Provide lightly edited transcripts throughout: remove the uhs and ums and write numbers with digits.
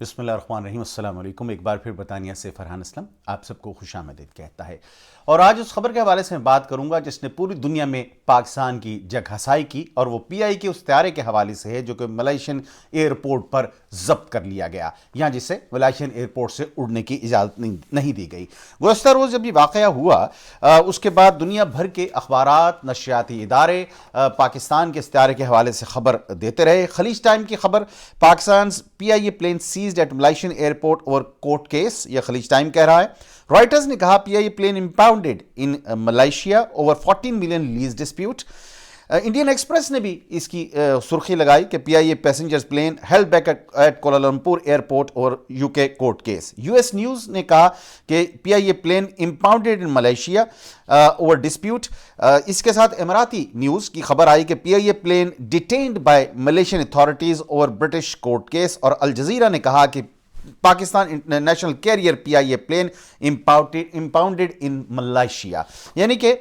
بسم اللہ الرحمن الرحیم۔ السلام علیکم۔ ایک بار پھر برطانیہ سے فرحان اسلم آپ سب کو خوش آمدید کہتا ہے، اور آج اس خبر کے حوالے سے میں بات کروں گا جس نے پوری دنیا میں پاکستان کی جگ ہسائی کی، اور وہ پی آئی کے اس طیارے کے حوالے سے ہے جو کہ ملیشین ایئرپورٹ پر ضبط کر لیا گیا، یا جسے ملیشین ایئرپورٹ سے اڑنے کی اجازت نہیں دی گئی۔ گزشتہ روز جب یہ واقعہ ہوا اس کے بعد دنیا بھر کے اخبارات، نشریاتی ادارے پاکستان کے اس طیارے کے حوالے سے خبر دیتے رہے۔ خلیج ٹائم کی خبر، Pakistan P I A plane seized at Malaysian airport over court case, یہ خلیج ٹائم کہہ رہا ہے۔ رائٹرز نے کہا P I A plane impounded in Malaysia over 14 million lease dispute. Indian Express نے بھی اس کی سرخی لگائی کہ P I A passengers plane held back at Kuala Lumpur airport اور U K court case. U S news نے کہا کہ P I A plane impounded in Malaysia over dispute. اس کے ساتھ اماراتی نیوز کی خبر آئی کہ P I A plane detained by Malaysian authorities over British court case, اور الجزیرہ نے کہا کہ Pakistan national carrier P I A plane impounded in Malaysia, یعنی کہ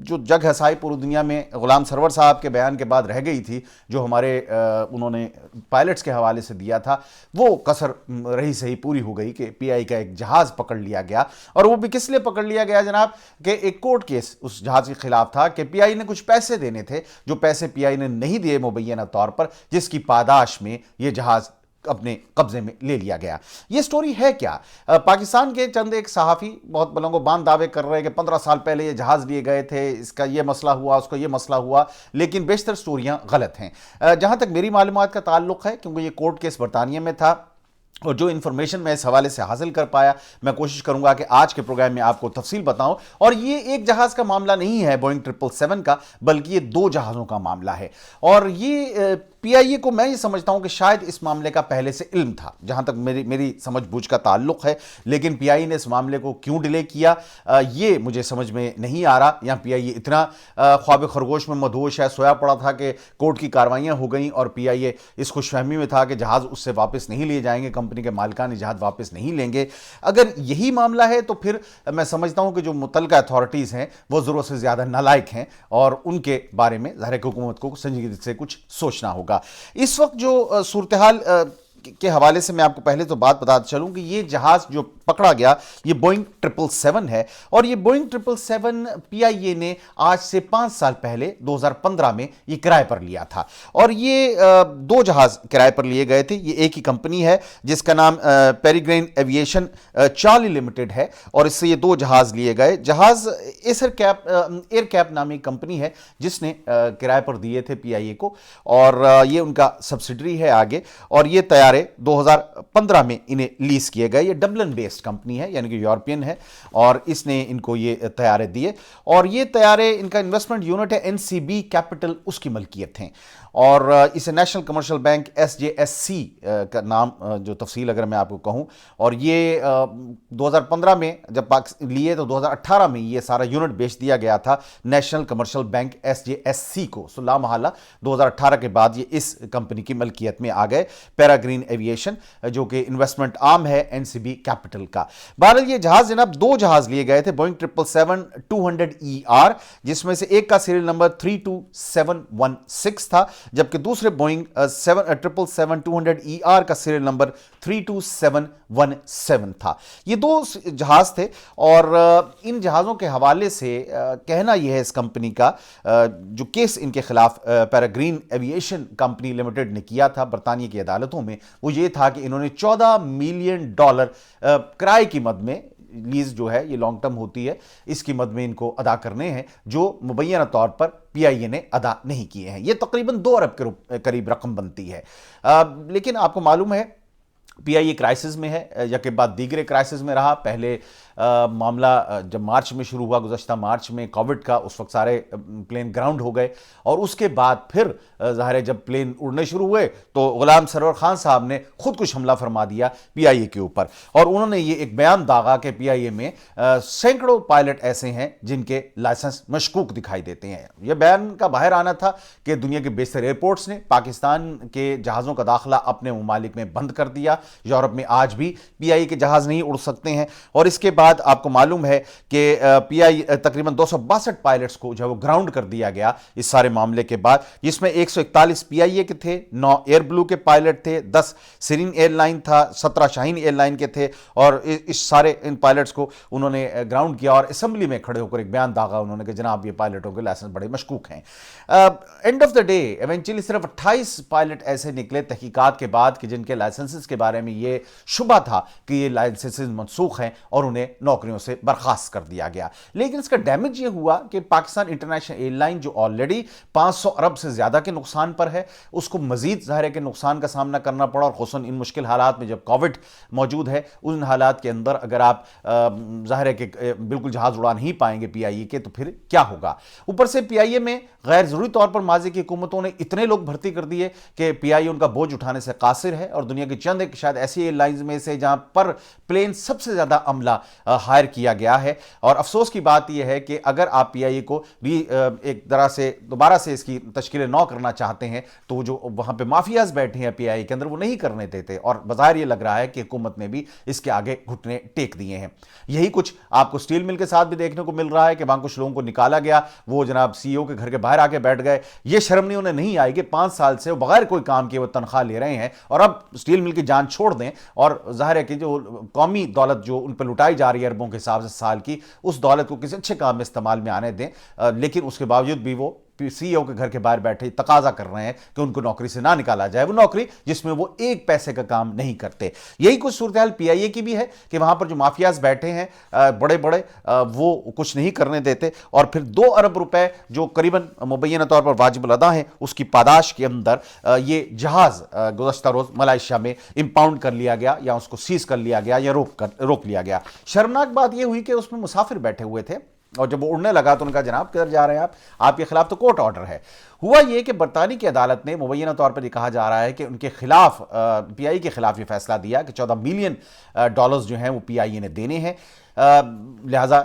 جو جگ ہسائی پوری دنیا میں غلام سرور صاحب کے بیان کے بعد رہ گئی تھی، جو ہمارے انہوں نے پائلٹس کے حوالے سے دیا تھا، وہ کسر رہی صحیح پوری ہو گئی کہ پی آئی کا ایک جہاز پکڑ لیا گیا۔ اور وہ بھی کس لیے پکڑ لیا گیا جناب؟ کہ ایک کورٹ کیس اس جہاز کے خلاف تھا کہ پی آئی نے کچھ پیسے دینے تھے، جو پیسے پی آئی نے نہیں دیے مبینہ طور پر، جس کی پاداش میں یہ جہاز اپنے قبضے میں لے لیا گیا۔ یہ سٹوری ہے کیا؟ پاکستان کے چند ایک صحافی بہت بلند و بان دعوے کر رہے ہیں کہ 15 سال پہلے یہ جہاز لیے گئے تھے، اس کا یہ مسئلہ ہوا، اس کا یہ مسئلہ ہوا، لیکن بیشتر سٹوریاں غلط ہیں۔ جہاں تک میری معلومات کا تعلق ہے، کیونکہ یہ کورٹ کیس برطانیہ میں تھا، اور جو انفارمیشن میں اس حوالے سے حاصل کر پایا، میں کوشش کروں گا کہ آج کے پروگرام میں آپ کو تفصیل بتاؤں۔ اور یہ ایک جہاز کا معاملہ نہیں ہے بوئنگ 777 کا، بلکہ یہ 2 جہازوں کا معاملہ ہے۔ اور یہ پی آئی اے کو میں یہ سمجھتا ہوں کہ شاید اس معاملے کا پہلے سے علم تھا، جہاں تک میری سمجھ بوجھ کا تعلق ہے، لیکن پی آئی اے نے اس معاملے کو کیوں ڈیلے کیا یہ مجھے سمجھ میں نہیں آ رہا۔ یا پی آئی اے اتنا خواب خرگوش میں مدہوش ہے، سویا پڑا تھا کہ کورٹ کی کارروائیاں ہو گئیں، اور پی آئی اے اس خوش فہمی میں تھا کہ جہاز اس سے واپس نہیں لیے جائیں گے، کمپنی کے مالکان جہاز واپس نہیں لیں گے۔ اگر یہی معاملہ ہے تو پھر میں سمجھتا ہوں کہ جو متعلقہ اتھارٹیز ہیں وہ ضرورت سے زیادہ نالائق ہیں، اور ان کے بارے میں ظاہر حکومت کو سنجیدگی سے کچھ سوچنا ہوگا۔ اس وقت جو صورتحال کے حوالے سے میں آپ کو پہلے تو بات بتا چلوں کہ یہ جہاز جو پکڑا گیا یہ بوئنگ 777 ہے، اور یہ بوئنگ 777 پی آئی اے نے آج سے 5 سال پہلے 2015 میں یہ کرائے پر لیا تھا، اور یہ 2 جہاز کرائے پر لیے گئے تھے۔ یہ ایک ہی کمپنی ہے جس کا نام پیریگرین ایویشن چارلی لمیٹڈ ہے، اور اس سے یہ 2 جہاز لیے گئے۔ جہاز ایئر کیپ نامی کمپنی ہے جس نے کرائے پر دیے تھے پی آئی اے کو، اور یہ ان کا سبسڈری ہے آگے، اور یہ طیارے 2015 میں انہیں لیز کیے گئے۔ یہ ڈبلن بیسڈ کمپنی ہے، یعنی کہ یورپین ہے، اور اس نے ان کو یہ طیارے دیے، اور یہ طیارے ان کا انویسٹمنٹ یونٹ ہے این سی بی کیپٹل، اس کی ملکیت ہیں، اور اسے national commercial bank S J S C کا نام جو تفصیل اگر میں آپ کو کہوں، اور یہ 2015 میں جب لیے تو 2018 میں یہ سارا یونٹ بیچ دیا گیا تھا national commercial bank S J S C کو، سو لامحالہ 2018 کے بعد یہ اس کمپنی کی ملکیت میں آ گئے، پیراگرین ایویشن، جو کہ انویسٹمنٹ آرم ہے این سی بی کیپٹل کا۔ بہرحال یہ جہاز جناب 2 جہاز لیے گئے تھے بوئنگ 777-200ER، جس میں سے ایک کا سیریل نمبر 32716 تھا، جبکہ دوسرے بوئنگ 777-200ER کا سیریل نمبر 32717 تھا۔ یہ 2 جہاز تھے، اور ان جہازوں کے حوالے سے کہنا یہ ہے اس کمپنی کا، جو کیس ان کے خلاف پیراگرین ایویشن کمپنی لمیٹڈ نے کیا تھا برطانیہ کی عدالتوں میں، وہ یہ تھا کہ انہوں نے $14 ملین کرائے کی مد میں، لیز جو ہے یہ لانگ ٹرم ہوتی ہے، اس کی مد میں ان کو ادا کرنے ہیں، جو مبینہ طور پر پی آئی اے نے ادا نہیں کیے ہیں۔ یہ تقریباً 2 ارب کے قریب رقم بنتی ہے، لیکن آپ کو معلوم ہے پی آئی اے کرائسس میں ہے، یا کہ بعد دیگر کرائسس میں رہا۔ پہلے معاملہ جب مارچ میں شروع ہوا، گزشتہ مارچ میں کووڈ کا، اس وقت سارے پلین گراؤنڈ ہو گئے، اور اس کے بعد پھر ظاہر ہے جب پلین اڑنے شروع ہوئے تو غلام سرور خان صاحب نے خود کچھ حملہ فرما دیا پی آئی اے کے اوپر، اور انہوں نے یہ ایک بیان داغا کہ پی آئی اے میں سینکڑوں پائلٹ ایسے ہیں جن کے لائسنس مشکوک دکھائی دیتے ہیں۔ یہ بیان کا باہر آنا تھا کہ دنیا کے بیشتر ایئرپورٹس نے پاکستان کے جہازوں کا داخلہ اپنے ممالک میں بند کر دیا، یورپ میں آج بھی پی آئی کے جہاز نہیں اڑ سکتے ہیں. اور اس کے بعد آپ کو معلوم ہے کہ پی آئی تقریباً 262 پائلٹس کو جو ہے وہ گراؤنڈ کر دیا گیا اس سارے معاملے کے بعد، جس میں 141 پی آئی اے کے تھے، 9 ایئر بلو کے پائلٹ تھے، 10 سرین ایئر لائن تھا، 17 شاہین ایئر لائن کے تھے. اور اس سارے ان پائلٹس کو انہوں نے گراؤنڈ کیا اور اسمبلی میں کھڑے ہو کر ایک بیان داغا انہوں نے کہ جناب یہ پائلٹوں کے لائسنس بڑے مشکوک ہیں. And of the day eventually صرف 28 پائلٹ ایسے نکلے تحقیقات کے بعد کہ جن کے لائسنسز کے بارے میں یہ شبہ تھا کہ یہ لائسنسز منسوخ ہیں، اور انہیں نوکریوں سے برخاست کر دیا گیا. لیکن اس کا ڈیمیج یہ ہوا کہ پاکستان انٹرنیشنل ایئر لائن جو آلریڈی 500 ارب سے زیادہ کے نقصان پر ہے، اس کو مزید ظاہر ہے کہ نقصان کا سامنا کرنا پڑا. اور خصوصاً ان مشکل حالات میں جب کووڈ موجود ہے، ان حالات کے اندر اگر آپ ظاہر ہے کہ بالکل جہاز اڑا نہیں پائیں گے پی آئی اے کے تو پھر کیا ہوگا. اوپر سے پی آئی اے میں غیر ضروری طور پر ماضی کی حکومتوں نے اتنے لوگ بھرتی کر دیے کہ پی آئی اے ان کا بوجھ اٹھانے سے قاصر ہے، اور دنیا کی چند ایک شاید ایسی ایئر لائنز میں سے جہاں پر پلین سب سے زیادہ عملہ ہائر کیا گیا ہے. اور افسوس کی بات یہ ہے کہ اگر آپ پی آئی اے کو بھی ایک طرح سے دوبارہ سے اس کی تشکیل نو کرنا چاہتے ہیں تو وہ جو وہاں پہ مافیاز بیٹھے ہیں پی آئی اے کے اندر وہ نہیں کرنے دیتے، اور بظاہر یہ لگ رہا ہے کہ حکومت نے بھی اس کے آگے گھٹنے ٹیک دیے ہیں. یہی کچھ آپ کو سٹیل مل کے ساتھ بھی دیکھنے کو مل رہا ہے کہ وہاں کچھ لوگوں کو نکالا گیا، وہ جناب سی او کے گھر کے باہر آ کے بیٹھ گئے. یہ شرم نہیں آئی کہ 5 سال سے وہ بغیر کوئی کام کیے وہ تنخواہ لے رہے ہیں، اور اب سٹیل مل کی جان چھوڑ دیں. اور ظاہر ہے کہ جو قومی دولت جو ان پہ لٹائی جا رہی ہے اربوں کے حساب سے سال کی، اس دولت کو کسی اچھے کام میں استعمال میں آنے دیں. لیکن اس کے باوجود بھی وہ سی او کے گھر کے باہر بیٹھے تقاضا کر رہے ہیں کہ ان کو نوکری سے نہ نکالا جائے، وہ نوکری جس میں وہ ایک پیسے کا کام نہیں کرتے. یہی کچھ صورتحال پی آئی اے کی بھی ہے کہ وہاں پر جو مافیاز بیٹھے ہیں بڑے بڑے، وہ کچھ نہیں کرنے دیتے، اور پھر 2 ارب روپے جو قریباً مبینہ طور پر واجب الادا ہیں اس کی پاداش کے اندر یہ جہاز گزشتہ روز ملائیشیا میں امپاؤنڈ کر لیا گیا، یا اس کو سیز کر لیا گیا، یا روک لیا گیا. شرمناک بات یہ ہوئی کہ اس میں مسافر بیٹھے ہوئے تھے، اور جب وہ اڑنے لگا تو ان کا جناب کدھر جا رہے ہیں آپ کے خلاف تو کورٹ آرڈر ہے. ہوا یہ کہ برطانیہ کی عدالت نے مبینہ طور پر یہ کہا جا رہا ہے کہ ان کے خلاف پی آئی کے خلاف یہ فیصلہ دیا کہ $14 ملین جو ہیں وہ پی آئی اے نے دینے ہیں. لہٰذا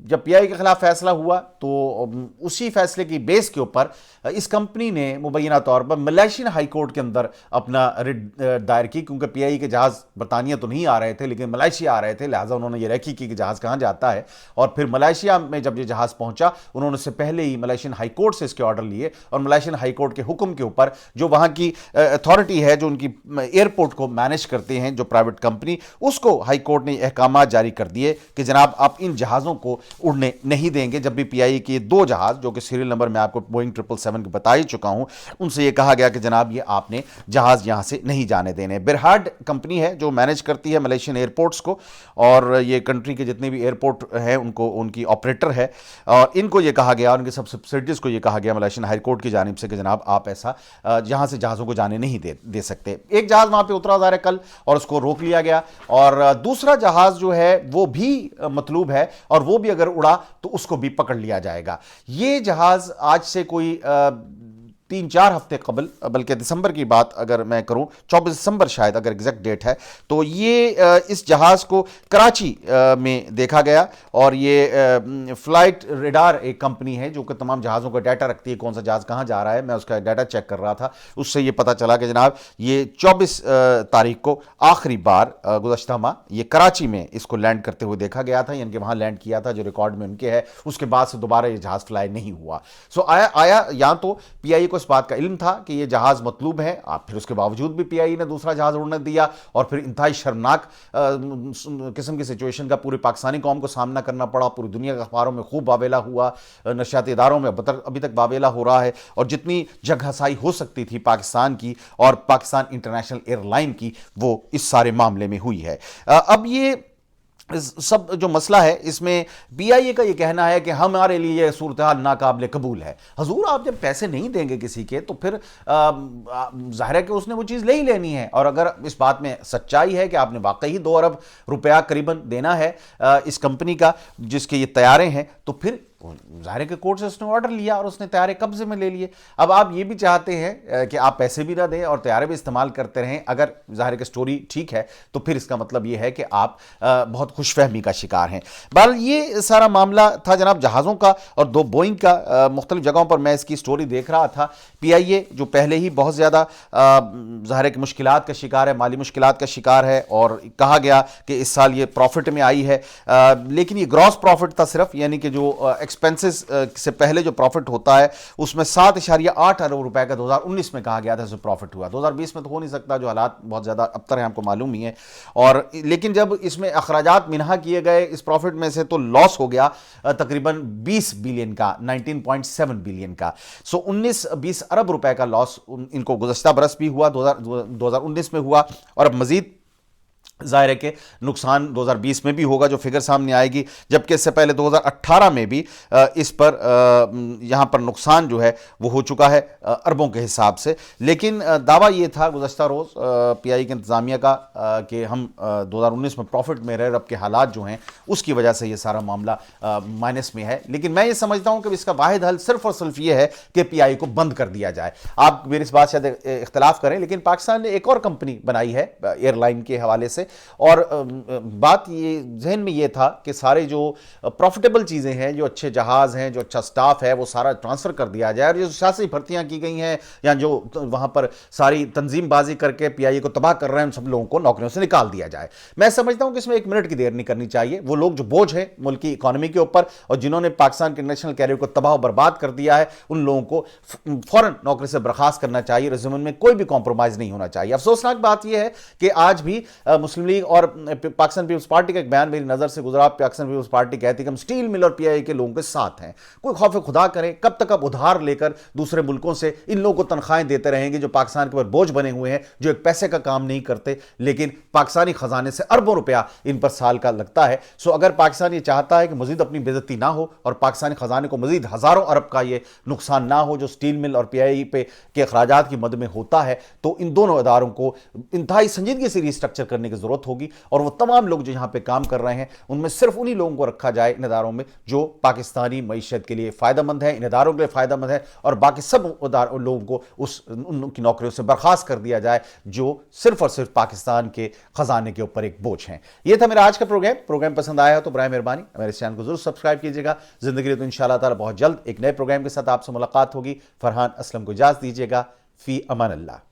جب پی آئی کے خلاف فیصلہ ہوا تو اسی فیصلے کی بیس کے اوپر اس کمپنی نے مبینہ طور پر ملائیشین ہائی کورٹ کے اندر اپنا رٹ دائر کی، کیونکہ پی آئی کے جہاز برطانیہ تو نہیں آ رہے تھے لیکن ملائیشیا آ رہے تھے. لہٰذا انہوں نے یہ ریکی کی کہ جہاز کہاں جاتا ہے، اور پھر ملائیشیا میں جب یہ جہاز پہنچا انہوں نے اس سے پہلے ہی ملائیشین ہائی کورٹ سے اس کے آرڈر لیے، اور ملائیشین ہائی کورٹ کے حکم کے اوپر جو وہاں کی اتھارٹی ہے جو ان کی ایئرپورٹ کو مینیج کرتے ہیں جو پرائیویٹ کمپنی، اس کو ہائی کورٹ نے احکامات جاری کر دیے کہ جناب آپ ان جہازوں کو اڑنے نہیں دیں گے. جب بھی پی آئی کے 2 جہاز جو کہ سیریل نمبر میں آپ کو بوئنگ 777 کے بتا ہی چکا ہوں، ان سے یہ کہا گیا کہ جناب یہ آپ نے جہاز یہاں سے نہیں جانے دینے. برہارڈ کمپنی ہے جو مینیج کرتی ہے ملیشین ایئرپورٹس کو، اور یہ کنٹری کے جتنے بھی ایئرپورٹ ہیں ان کی آپریٹر ہے، اور ان کو یہ کہا گیا، ان کے سب سبسڈریز کو یہ کہا گیا ملیشین ہائی کورٹ کی جانب سے کہ جناب آپ ایسا جہاں سے جہازوں کو جانے نہیں دے سکتے. ایک جہاز وہاں پہ اترا ظاہر ہے کل، اور اس کو روک لیا گیا، اور دوسرا جہاز جو ہے وہ بھی مطلوب ہے، اور وہ بھی اگر اڑا تو اس کو بھی پکڑ لیا جائے گا. یہ جہاز آج سے کوئی 3-4 ہفتے قبل، بلکہ دسمبر کی بات اگر میں کروں 24 دسمبر شاید اگر ایگزیکٹ ڈیٹ ہے، تو یہ اس جہاز کو کراچی میں دیکھا گیا. اور یہ فلائٹ ریڈار ایک کمپنی ہے جو کہ تمام جہازوں کا ڈیٹا رکھتی ہے، کون سا جہاز کہاں جا رہا ہے. میں اس کا ڈیٹا چیک کر رہا تھا، اس سے یہ پتا چلا کہ جناب یہ 24 تاریخ کو آخری بار گزشتہ ماہ یہ کراچی میں اس کو لینڈ کرتے ہوئے دیکھا گیا تھا، یعنی کہ وہاں لینڈ کیا تھا جو ریکارڈ میں ان کے ہے. اس کے بعد سے دوبارہ یہ جہاز فلائی نہیں ہوا. سو آیا یا تو پی آئی کو اس بات کا علم تھا کہ یہ جہاز مطلوب ہے، پھر اس کے باوجود بھی پی آئی نے دوسرا جہاز اڑنے دیا، اور پھر انتہائی شرمناک قسم کی سچویشن کا پوری پاکستانی قوم کو سامنا کرنا پڑا. پوری دنیا کے اخباروں میں خوب واویلا ہوا، نشریاتی اداروں میں ابھی تک واویلا ہو رہا ہے، اور جتنی جگ ہسائی ہو سکتی تھی پاکستان کی اور پاکستان انٹرنیشنل ایئر لائن کی وہ اس سارے معاملے میں ہوئی ہے. اب یہ سب جو مسئلہ ہے اس میں پی آئی اے کا یہ کہنا ہے کہ ہمارے لیے یہ صورتحال ناقابل قبول ہے. حضور آپ جب پیسے نہیں دیں گے کسی کے تو پھر ظاہر ہے کہ اس نے وہ چیز لے ہی لینی ہے، اور اگر اس بات میں سچائی ہے کہ آپ نے واقعی 2 ارب روپیہ قریباً دینا ہے اس کمپنی کا جس کے یہ طیارے ہیں، تو پھر ظاہر ہے کہ کورٹ سے اس نے آرڈر لیا اور اس نے طیارے قبضے میں لے لیے. اب آپ یہ بھی چاہتے ہیں کہ آپ پیسے بھی نہ دیں اور طیارے بھی استعمال کرتے رہیں. اگر ظاہر ہے کہ سٹوری ٹھیک ہے تو پھر اس کا مطلب یہ ہے کہ آپ بہت خوش فہمی کا شکار ہیں. بہرحال یہ سارا معاملہ تھا جناب جہازوں کا اور 2 بوئنگ کا. مختلف جگہوں پر میں اس کی سٹوری دیکھ رہا تھا. پی آئی اے جو پہلے ہی بہت زیادہ ظاہر ہے کہ مشکلات کا شکار ہے, مالی مشکلات کا شکار ہے, اور کہا گیا کہ اس سال یہ پروفٹ میں آئی ہے, لیکن یہ گراس پروفٹ تھا صرف, یعنی کہ جو ایکسپنسز سے پہلے جو پروفٹ ہوتا ہے اس میں 7.8 ارب روپے کا 2019 میں کہا گیا تھا جو پروفٹ ہوا. 2020 میں تو ہو نہیں سکتا, جو حالات بہت زیادہ ابتر ہیں, آپ کو معلوم ہی ہے. اور لیکن جب اس میں اخراجات منہا کیے گئے اس پروفٹ میں سے, تو لاس ہو گیا تقریباً 20 بلین کا, 19.7 بلین کا. 19-20 ارب روپے کا لاس ان کو گزشتہ برس بھی ہوا, 2019 میں ہوا, اور اب مزید ظاہر ہے کہ نقصان 2020 میں بھی ہوگا جو فگر سامنے آئے گی, جبکہ اس سے پہلے 2018 میں بھی اس پر یہاں پر نقصان جو ہے وہ ہو چکا ہے اربوں کے حساب سے. لیکن دعویٰ یہ تھا گزشتہ روز پی آئی کے انتظامیہ کا کہ ہم 2019 میں پروفٹ میں رہے, اب کے حالات جو ہیں اس کی وجہ سے یہ سارا معاملہ مائنس میں ہے. لیکن میں یہ سمجھتا ہوں کہ اس کا واحد حل صرف اور صرف یہ ہے کہ پی آئی کو بند کر دیا جائے. آپ میری اس بات سے اختلاف کریں, لیکن پاکستان نے ایک اور کمپنی بنائی ہے ایئر لائن کے حوالے سے, اور بات یہ ذہن میں یہ تھا کہ سارے جو پروفیٹیبل چیزیں ہیں, جو اچھے جہاز ہیں, جو اچھا سٹاف ہے, وہ سارا ٹرانسفر کر دیا جائے, اور جو سیاسی بھرتیاں کی گئی ہیں یا جو وہاں پر ساری تنظیم بازی کر کے پی آئی اے کو تباہ کر رہے ہیں, ان سب لوگوں کو نوکریوں سے نکال دیا جائے. میں سمجھتا ہوں کہ اس میں 1 منٹ کی دیر نہیں کرنی چاہیے. وہ لوگ جو بوجھ ہیں ملک کی اکانومی کے اوپر اور جنہوں نے پاکستان کے نیشنل کیریئر کو تباہ و برباد کر دیا ہے, ان لوگوں کو فوراً نوکری سے برخاست کرنا چاہیے. ریزیومن میں کوئی بھی کمپرومائز نہیں ہونا چاہیے. افسوسناک بات یہ ہے کہ آج بھی مسلم لیگ اور پاکستان پیپلز پارٹی کا ایک بیان میری نظر سے گزرا. پاکستان پیپلز پارٹی کہتی ہے کہ ہم سٹیل مل اور پی آئی اے کے لوگوں کے ساتھ ہیں. کوئی خوف خدا کریں, کب تک اب ادھار لے کر دوسرے ملکوں سے ان لوگوں کو تنخواہیں دیتے رہیں گے جو پاکستان کے اوپر بوجھ بنے ہوئے ہیں, جو ایک پیسے کا کام نہیں کرتے, لیکن پاکستانی خزانے سے اربوں روپیہ ان پر سال کا لگتا ہے. سو اگر پاکستان یہ چاہتا ہے کہ مزید اپنی بے عزتی نہ ہو اور پاکستانی خزانے کو مزید ہزاروں ارب کا یہ نقصان نہ ہو جو سٹیل مل اور پی آئی اے پہ کے اخراجات کی مد میں ہوتا ہے, تو ان دونوں اداروں کو انتہائی سنجیدگی سے ری اسٹرکچر کرنے کی ضرورت ہوگی. اور وہ تمام لوگ جو یہاں پہ کام کر رہے ہیں ان میں صرف انہی لوگوں کو رکھا جائے ان اداروں میں جو پاکستانی معیشت کے لیے فائدہ مند ہیں, ان اداروں کے لیے فائدہ مند ہے, اور باقی سب لوگوں کو ان کی نوکریوں سے برخاست کر دیا جائے جو صرف اور صرف پاکستان کے خزانے کے اوپر ایک بوجھ ہیں. یہ تھا میرا آج کا پروگرام پسند آیا تو برائے مہربانی میرے چینل کو ضرور سبسکرائب کیجیے گا. زندگی رہے تو انشاءاللہ تعالی بہت جلد ایک نئے پروگرام کے ساتھ آپ سے ملاقات ہوگی. فرحان اسلم کو اجازت دیجیے گا. فی امان اللہ.